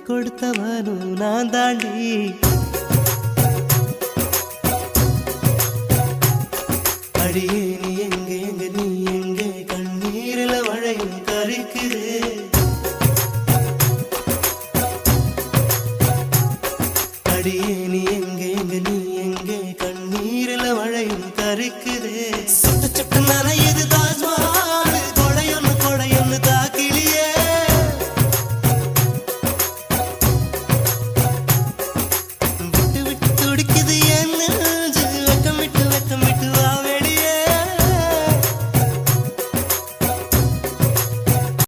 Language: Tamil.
கொடுத்தவனும் நான் தாண்டி. அடியே நீ எங்கே எங்க நீ எங்கே கண்ணீரில மழையும் கரிக்குது.